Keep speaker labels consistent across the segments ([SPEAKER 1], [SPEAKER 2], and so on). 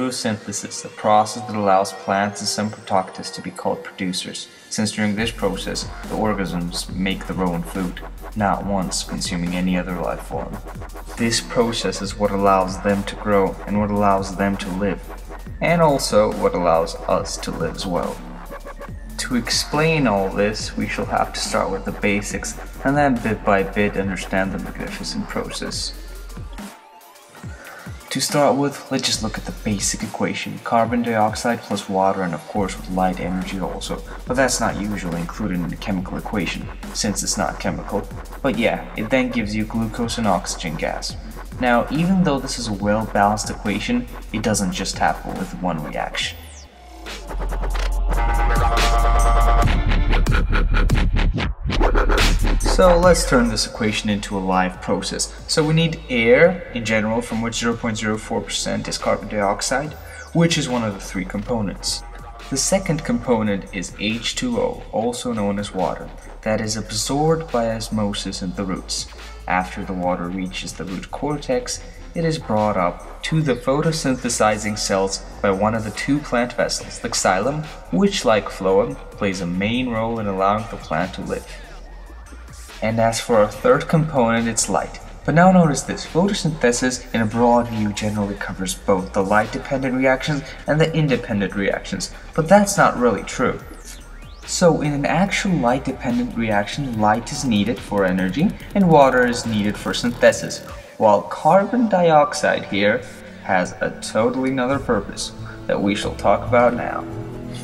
[SPEAKER 1] photosynthesis, a process that allows plants and some protoctus to be called producers, since during this process, the organisms make their own food, not once consuming any other life form. This process is what allows them to grow and what allows them to live, and also what allows us to live as well. To explain all this, we shall have to start with the basics and then bit by bit understand the magnificent process. To start with, let's just look at the basic equation, carbon dioxide plus water and of course with light energy also, but that's not usually included in the chemical equation, since it's not chemical. But yeah, it then gives you glucose and oxygen gas. Now, even though this is a well-balanced equation, it doesn't just happen with one reaction. So let's turn this equation into a live process. So we need air in general, from which 0.04% is carbon dioxide, which is one of the three components. The second component is H2O, also known as water, that is absorbed by osmosis in the roots. After the water reaches the root cortex, it is brought up to the photosynthesizing cells by one of the two plant vessels, the xylem, which, like phloem, plays a main role in allowing the plant to live. And as for our third component, it's light. But now notice this, photosynthesis in a broad view generally covers both the light-dependent reactions and the independent reactions, but that's not really true. So in an actual light-dependent reaction, light is needed for energy and water is needed for synthesis, while carbon dioxide here has a totally another purpose that we shall talk about now.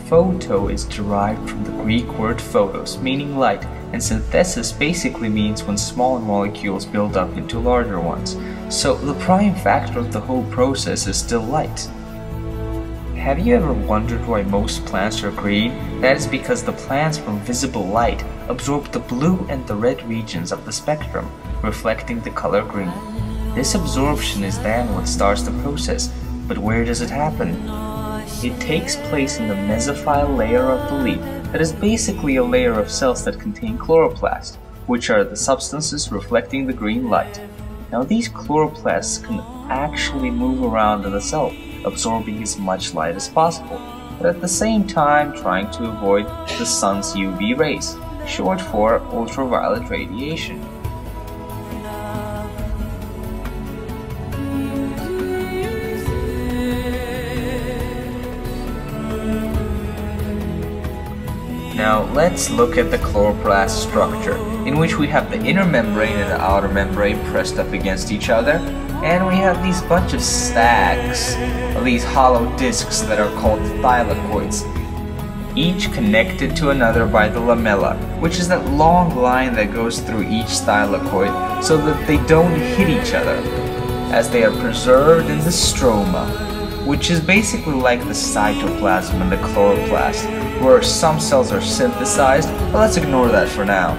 [SPEAKER 1] Photo is derived from the Greek word photos, meaning light, and synthesis basically means when smaller molecules build up into larger ones. So the prime factor of the whole process is still light. Have you ever wondered why most plants are green? That is because the plants from visible light absorb the blue and the red regions of the spectrum, reflecting the color green. This absorption is then what starts the process, but where does it happen? It takes place in the mesophyll layer of the leaf, that is basically a layer of cells that contain chloroplasts, which are the substances reflecting the green light. Now these chloroplasts can actually move around in the cell, absorbing as much light as possible, but at the same time trying to avoid the sun's UV rays, short for ultraviolet radiation. Now let's look at the chloroplast structure, in which we have the inner membrane and the outer membrane pressed up against each other, and we have these bunch of stacks of these hollow discs that are called thylakoids, each connected to another by the lamella, which is that long line that goes through each thylakoid so that they don't hit each other, as they are preserved in the stroma, which is basically like the cytoplasm in the chloroplast, where some cells are synthesized, but let's ignore that for now.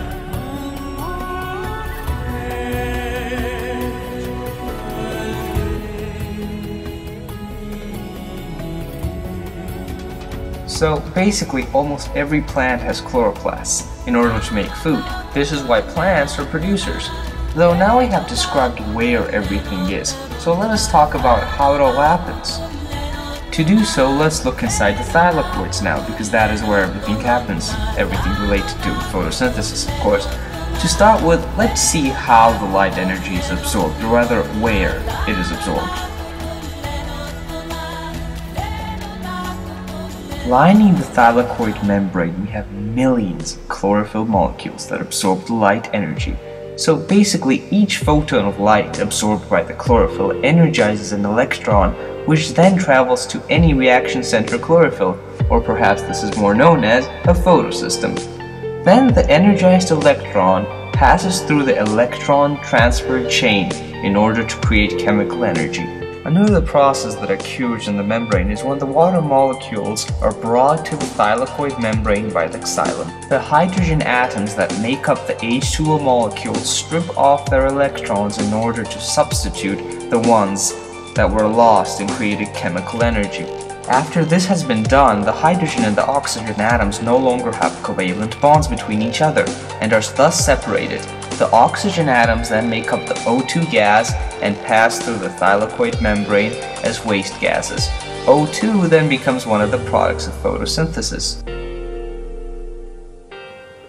[SPEAKER 1] So basically almost every plant has chloroplasts in order to make food. This is why plants are producers. Though now we have described where everything is, so let us talk about how it all happens. To do so, let's look inside the thylakoids now, because that is where everything happens. Everything related to photosynthesis, of course. To start with, let's see how the light energy is absorbed, or rather, where it is absorbed. Lining the thylakoid membrane, we have millions of chlorophyll molecules that absorb the light energy. So basically, each photon of light absorbed by the chlorophyll energizes an electron, which then travels to any reaction center chlorophyll, or perhaps this is more known as a photosystem. Then the energized electron passes through the electron transfer chain in order to create chemical energy. Another process that occurs in the membrane is when the water molecules are brought to the thylakoid membrane by the xylem. The hydrogen atoms that make up the H2O molecules strip off their electrons in order to substitute the ones that were lost and created chemical energy. After this has been done, the hydrogen and the oxygen atoms no longer have covalent bonds between each other and are thus separated. The oxygen atoms then make up the O2 gas and pass through the thylakoid membrane as waste gases. O2 then becomes one of the products of photosynthesis.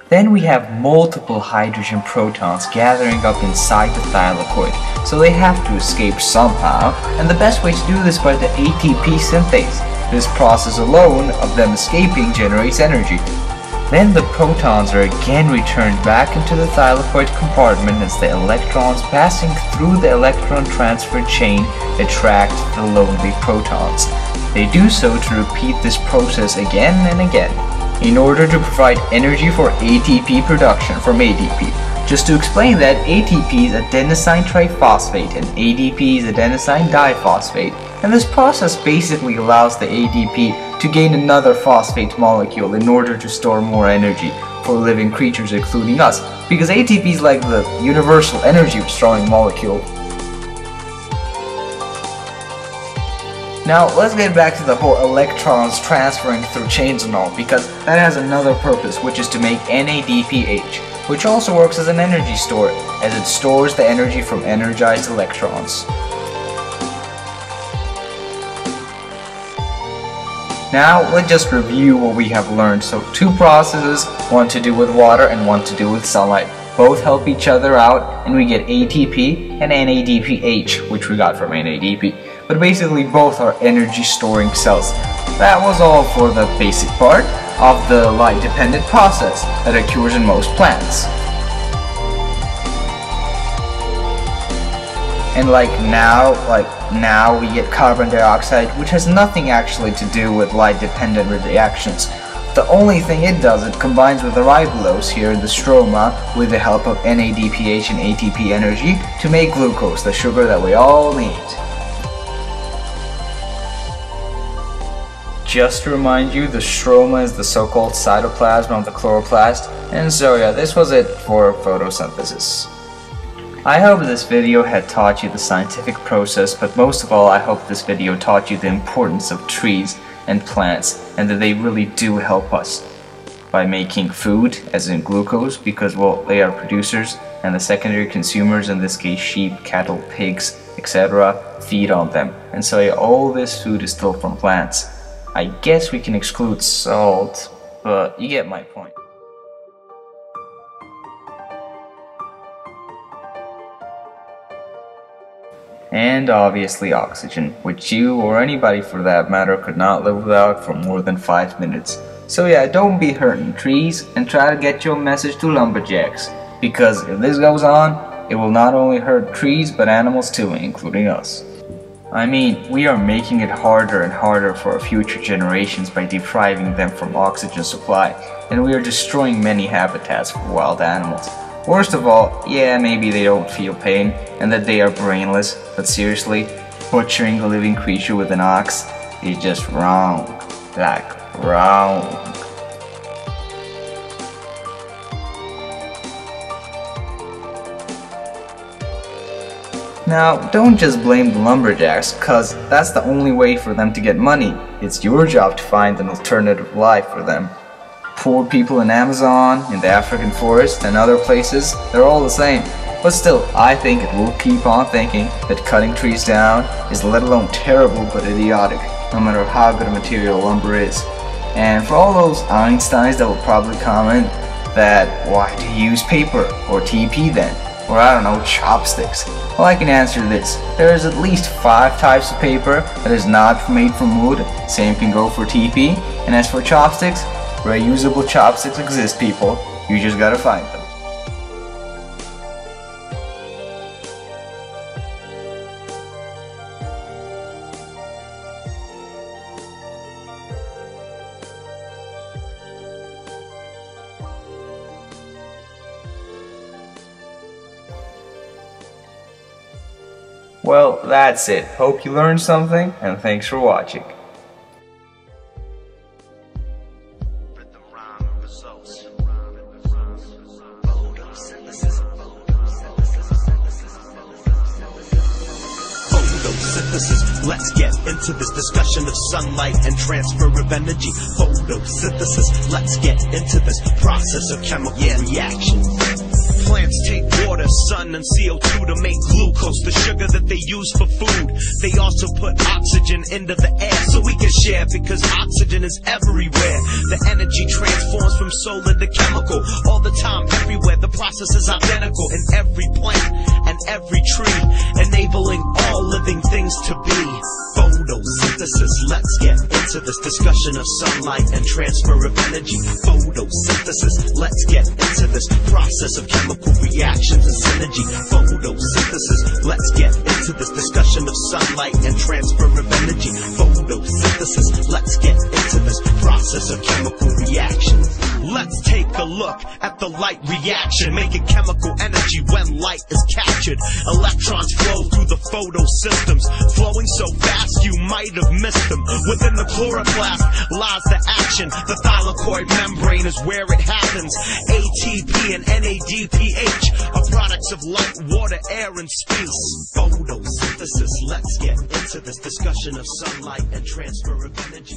[SPEAKER 1] Then we have multiple hydrogen protons gathering up inside the thylakoid, so they have to escape somehow, and the best way to do this is by the ATP synthase. This process alone of them escaping generates energy. Then the protons are again returned back into the thylakoid compartment as the electrons passing through the electron transfer chain attract the lonely protons. They do so to repeat this process again and again, in order to provide energy for ATP production from ADP. Just to explain that, ATP is adenosine triphosphate and ADP is adenosine diphosphate, and this process basically allows the ADP to gain another phosphate molecule in order to store more energy for living creatures including us, because ATP is like the universal energy restoring molecule. Now let's get back to the whole electrons transferring through chains and all, because that has another purpose, which is to make NADPH, which also works as an energy store, as it stores the energy from energized electrons. Now let's just review what we have learned. So two processes, one to do with water and one to do with sunlight. Both help each other out and we get ATP and NADPH, which we got from NADP. But basically both are energy storing cells. That was all for the basic part of the light dependent process that occurs in most plants. And now we get carbon dioxide, which has nothing actually to do with light dependent reactions. The only thing it does, it combines with the ribulose here in the stroma with the help of NADPH and ATP energy to make glucose, the sugar that we all need. Just to remind you, the stroma is the so-called cytoplasm of the chloroplast. And so yeah, this was it for photosynthesis. I hope this video had taught you the scientific process, but most of all I hope this video taught you the importance of trees and plants, and that they really do help us by making food, as in glucose, because well, they are producers, and the secondary consumers, in this case sheep, cattle, pigs, etc., feed on them. And so yeah, all this food is still from plants. I guess we can exclude salt, but you get my point. And obviously oxygen, which you or anybody for that matter could not live without for more than 5 minutes. So yeah, don't be hurting trees and try to get your message to lumberjacks, because if this goes on, it will not only hurt trees but animals too, including us. I mean, we are making it harder and harder for our future generations by depriving them from oxygen supply, and we are destroying many habitats for wild animals. Worst of all, yeah, maybe they don't feel pain and that they are brainless, but seriously, butchering a living creature with an axe is just wrong. Like, wrong. Now, don't just blame the lumberjacks, cause that's the only way for them to get money. It's your job to find an alternative life for them. Poor people in Amazon, in the African forest, and other places, they're all the same. But still, I think it will keep on thinking that cutting trees down is let alone terrible but idiotic, no matter how good a material lumber is. And for all those Einsteins that will probably comment that, why do you use paper, or TP then? Or I don't know, chopsticks. Well, I can answer this. There is at least 5 types of paper that is not made from wood. Same can go for TP. And as for chopsticks, reusable chopsticks exist, people. You just gotta find them. Well, that's it. Hope you learned something, and thanks for watching.
[SPEAKER 2] Photosynthesis, let's get into this discussion of sunlight and transfer of energy. Photosynthesis, let's get into this process of chemical reaction. Plants take water, sun and CO2 to make glucose, the sugar that they use for food. They also put oxygen into the air so we can share, because oxygen is everywhere. The energy transforms from solar to chemical all the time, everywhere. The process is identical in every plant and every tree, enabling all living things to be. Photosynthesis, let's get into this discussion of sunlight and transfer of energy. Photosynthesis, let's get into this process of chemical reactions and synergy. Photosynthesis, let's get into this discussion of sunlight and transfer of energy. Photosynthesis, let's get into this process of chemical reactions. Let's take a look at the light reaction, making chemical energy when light is captured. Electrons flow through the photosystems, flowing so fast you might have missed them. Within the chloroplast lies the action. The thylakoid membrane is where it happens. ATP and NADPH are products of light, water, air, and space. Photosynthesis, let's get into this discussion of sunlight and transfer of energy.